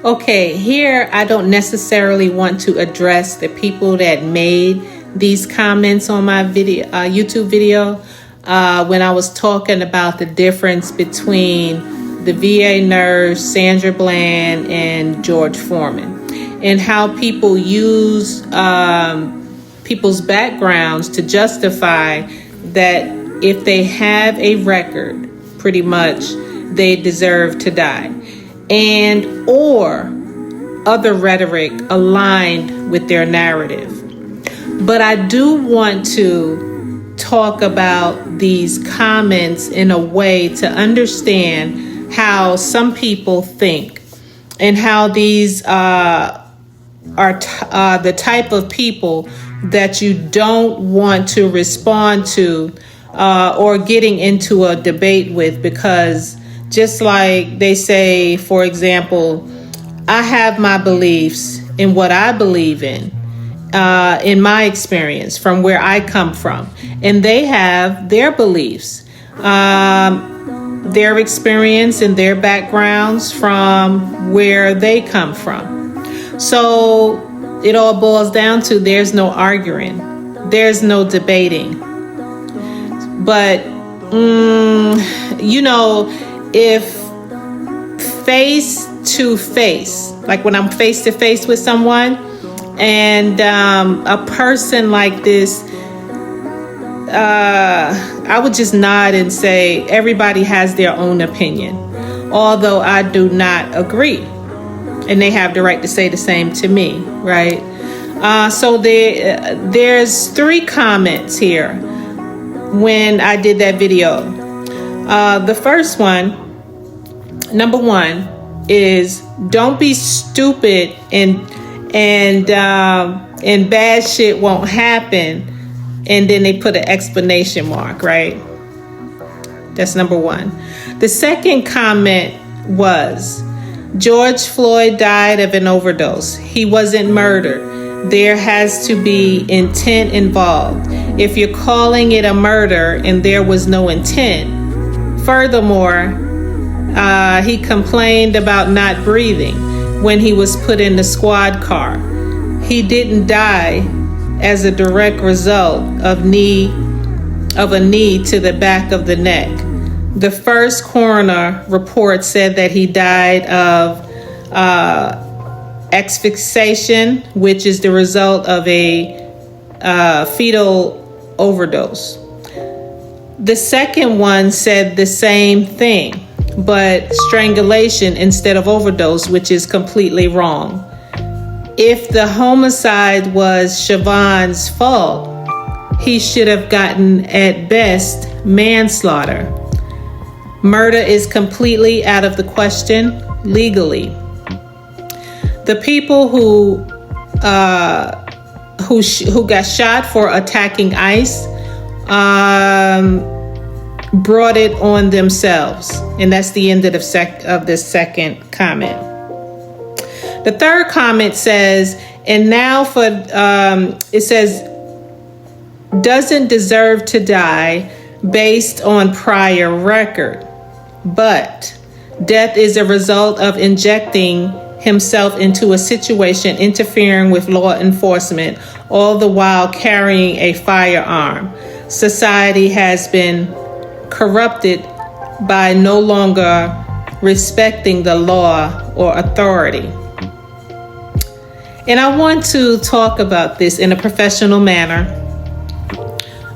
Okay, here I don't necessarily want to address the people that made these comments on my video, YouTube video, when I was talking about the difference between the VA nurse, Sandra Bland, and George Foreman, and how people use people's backgrounds to justify that if they have a record, pretty much they deserve to die, and or other rhetoric aligned with their narrative. But I do want to talk about these comments in a way to understand how some people think and how these are the type of people that you don't want to respond to or getting into a debate with, because just like they say, for example, I have my beliefs in what I believe in my experience from where I come from, and they have their beliefs, their experience and their backgrounds from where they come from. So it all boils down to there's no arguing, there's no debating. But, if face to face, like when I'm face to face with someone and a person like this, I would just nod and say everybody has their own opinion, although I do not agree. And they have the right to say the same to me, right? So there's 3 comments here when I did that video. The first one, number 1, is don't be stupid and bad shit won't happen. And then they put an exclamation mark, right? That's number 1. The second comment was, George Floyd died of an overdose. He wasn't murdered. There has to be intent involved. If you're calling it a murder and there was no intent. Furthermore, he complained about not breathing when he was put in the squad car. He didn't die as a direct result of a knee to the back of the neck. The first coroner report said that he died of asphyxiation, which is the result of a fetal overdose. The second one said the same thing, but strangulation instead of overdose, which is completely wrong. If the homicide was Siobhan's fault, he should have gotten, at best, manslaughter. Murder is completely out of the question legally. The people who got shot for attacking ICE brought it on themselves, and that's the end of the second comment. The third comment says, and now for it says, doesn't deserve to die based on prior record, but death is a result of injecting himself into a situation, interfering with law enforcement, all the while carrying a firearm. Society has been corrupted by no longer respecting the law or authority. And I want to talk about this in a professional manner.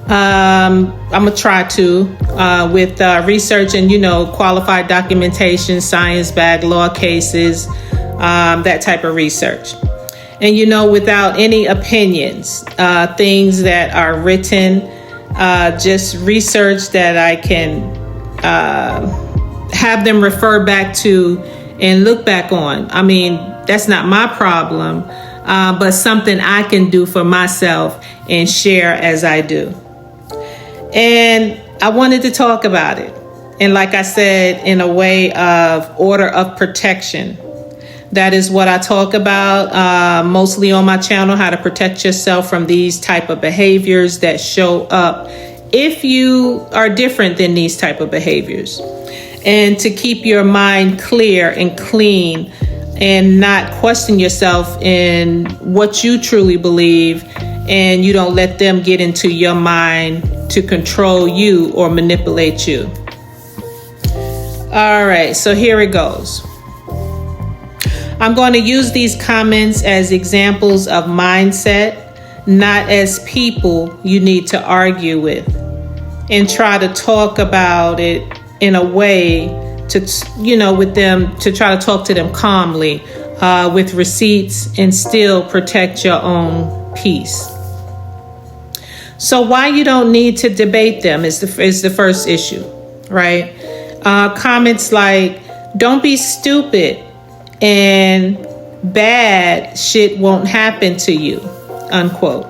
I'm going to try to, with research and, qualified documentation, science-backed law cases, that type of research. And, without any opinions, things that are written, just research that I can have them refer back to and look back on. I mean, that's not my problem, but something I can do for myself and share as I do. And I wanted to talk about it. And like I said, in a way of order of protection. That is what I talk about mostly on my channel, how to protect yourself from these type of behaviors that show up if you are different than these type of behaviors. And to keep your mind clear and clean and not question yourself in what you truly believe, and you don't let them get into your mind to control you or manipulate you. All right, so here it goes. I'm going to use these comments as examples of mindset, not as people you need to argue with, and try to talk about it in a way to, with them, to try to talk to them calmly, with receipts, and still protect your own peace. So why you don't need to debate them is the first issue, right? Comments like, don't be stupid and bad shit won't happen to you, unquote.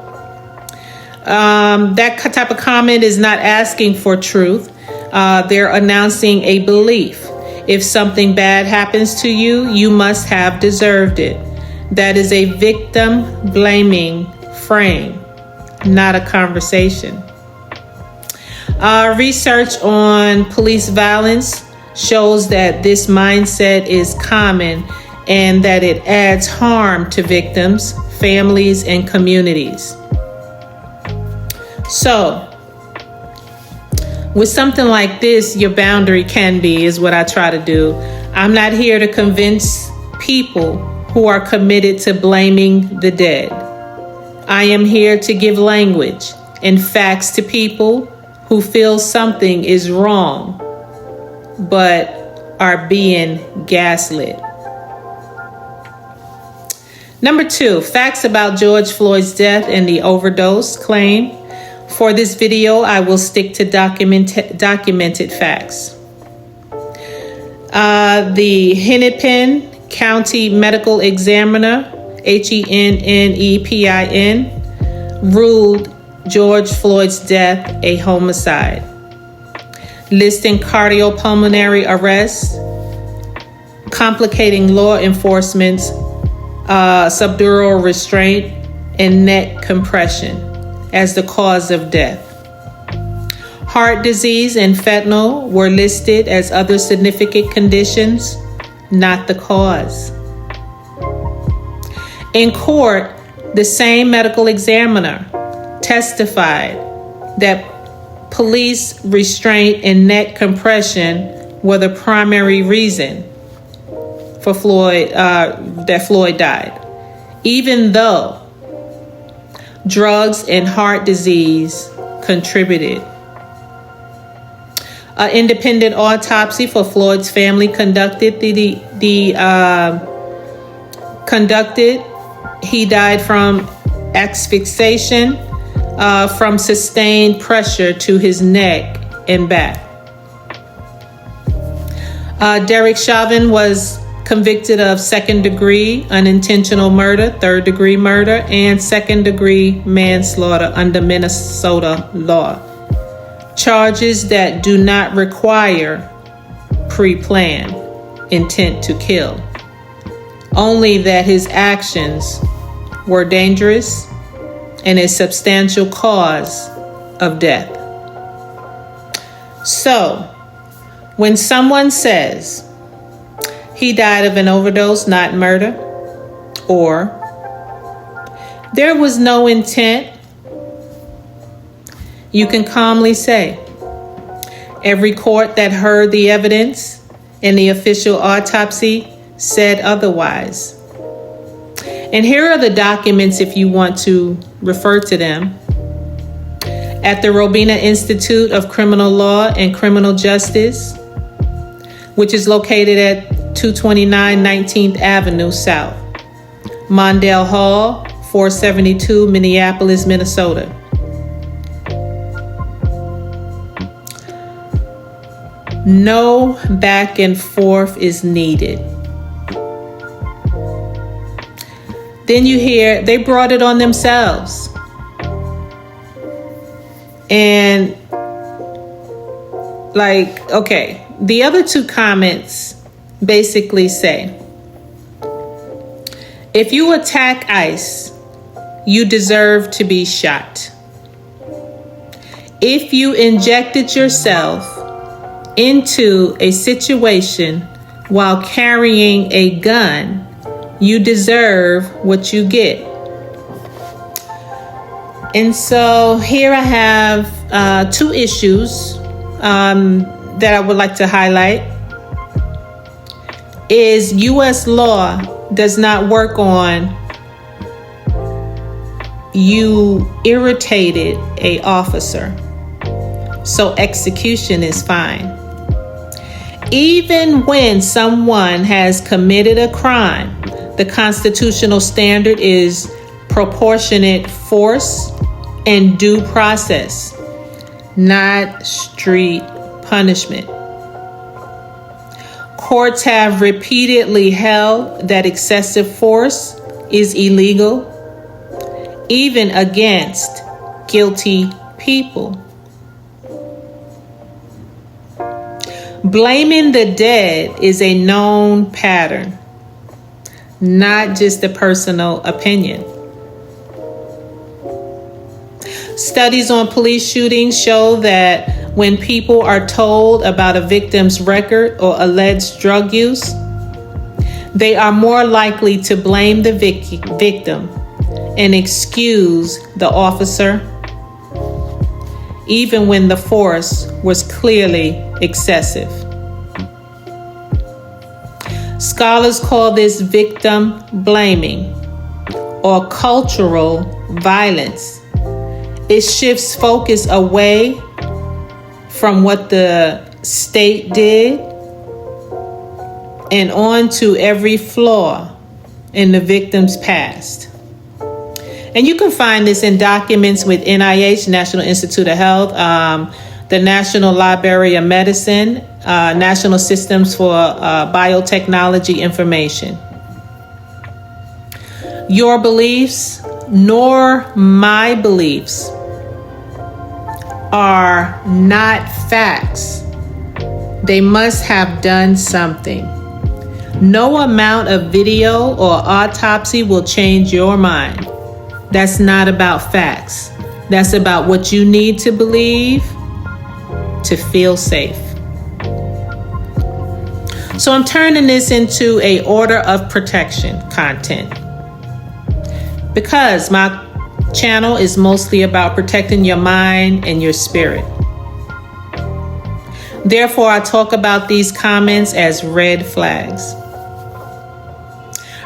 That type of comment is not asking for truth. They're announcing a belief. If something bad happens to you, you must have deserved it. That is a victim blaming frame, not a conversation. Research on police violence shows that this mindset is common and that it adds harm to victims, families, and communities. So, with something like this, your boundary can be, is what I try to do. I'm not here to convince people who are committed to blaming the dead. I am here to give language and facts to people who feel something is wrong, but are being gaslit. Number 2, facts about George Floyd's death and the overdose claim. For this video, I will stick to documented facts. The Hennepin County Medical Examiner, HENNEPIN, ruled George Floyd's death a homicide, listing cardiopulmonary arrest, complicating law enforcement's subdural restraint, and neck compression as the cause of death. Heart disease and fentanyl were listed as other significant conditions, not the cause. In court, the same medical examiner testified that police restraint and neck compression were the primary reason for that Floyd died, even though drugs and heart disease contributed. An independent autopsy for Floyd's family conducted. He died from asphyxiation from sustained pressure to his neck and back. Derek Chauvin was convicted of second-degree unintentional murder, third-degree murder, and second-degree manslaughter under Minnesota law. Charges that do not require pre-planned intent to kill. Only that his actions were dangerous and a substantial cause of death. So, when someone says he died of an overdose, not murder, or there was no intent, you can calmly say, every court that heard the evidence and the official autopsy said otherwise. And here are the documents if you want to refer to them. At the Robina Institute of Criminal Law and Criminal Justice, which is located at 229 19th Avenue South, Mondale Hall, 472, Minneapolis, Minnesota. No back and forth is needed. Then you hear they brought it on themselves. And okay, the other two comments basically say, if you attack ICE, you deserve to be shot. If you injected yourself into a situation while carrying a gun You deserve what you get. And so here I have 2 issues that I would like to highlight. Is U.S. law does not work on you irritated a officer, so execution is fine. Even when someone has committed a crime, the constitutional standard is proportionate force and due process, not street punishment. Courts have repeatedly held that excessive force is illegal, even against guilty people. Blaming the dead is a known pattern, not just a personal opinion. Studies on police shootings show that when people are told about a victim's record or alleged drug use, they are more likely to blame the victim and excuse the officer, even when the force was clearly excessive. Scholars call this victim blaming or cultural violence. It shifts focus away from what the state did and on to every flaw in the victim's past. And you can find this in documents with NIH, National Institute of Health, the National Library of Medicine, National Systems for Biotechnology Information. Your beliefs nor my beliefs are not facts. They must have done something. No amount of video or autopsy will change your mind. That's not about facts. That's about what you need to believe to feel safe. So I'm turning this into a order of protection content because my channel is mostly about protecting your mind and your spirit. Therefore, I talk about these comments as red flags.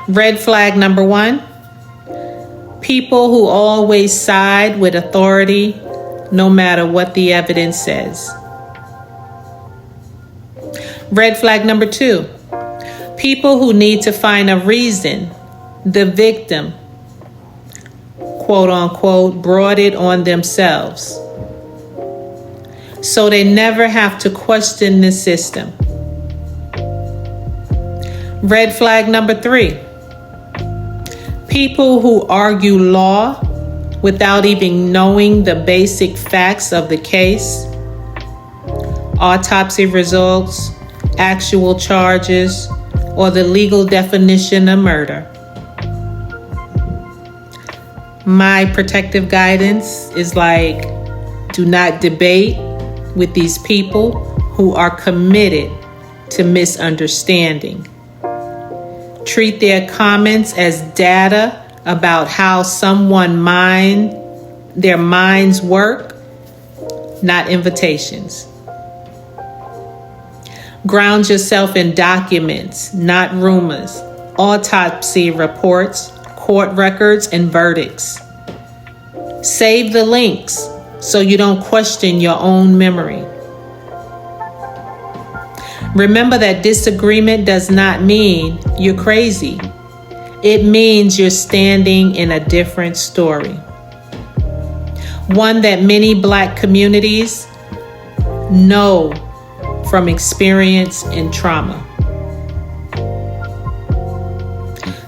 Red flag number 1, people who always side with authority no matter what the evidence says. Red flag number 2, people who need to find a reason the victim, quote unquote, brought it on themselves, so they never have to question the system. Red flag number 3, people who argue law without even knowing the basic facts of the case, autopsy results, actual charges, or the legal definition of murder. My protective guidance is like, do not debate with these people who are committed to misunderstanding. Treat their comments as data about how their minds work, not invitations. Ground yourself in documents, not rumors, autopsy reports, court records, and verdicts. Save the links so you don't question your own memory. Remember that disagreement does not mean you're crazy. It means you're standing in a different story. One that many Black communities know from experience and trauma.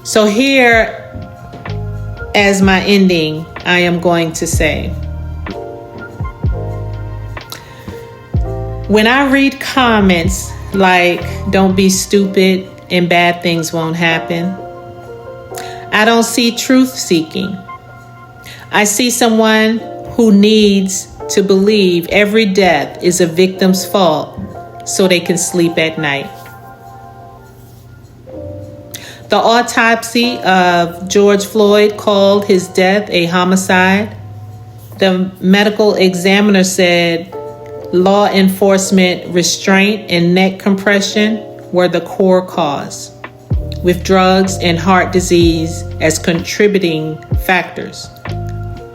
So here, as my ending, I am going to say, when I read comments like, don't be stupid and bad things won't happen, I don't see truth seeking. I see someone who needs to believe every death is a victim's fault so they can sleep at night. The autopsy of George Floyd called his death a homicide. The medical examiner said law enforcement restraint and neck compression were the core cause, with drugs and heart disease as contributing factors,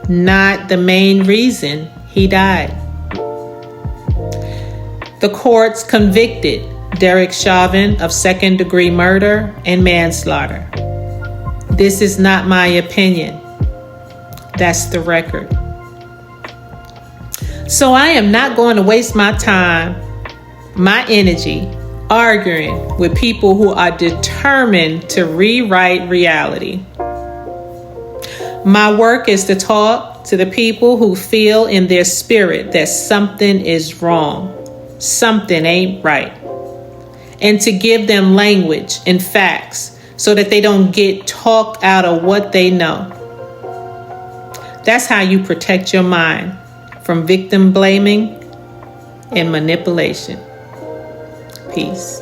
not the main reason he died. The courts convicted Derek Chauvin of second-degree murder and manslaughter. This is not my opinion. That's the record. So I am not going to waste my time, my energy, arguing with people who are determined to rewrite reality. My work is to talk to the people who feel in their spirit that something is wrong, something ain't right, and to give them language and facts so that they don't get talked out of what they know. That's how you protect your mind from victim blaming and manipulation. Peace.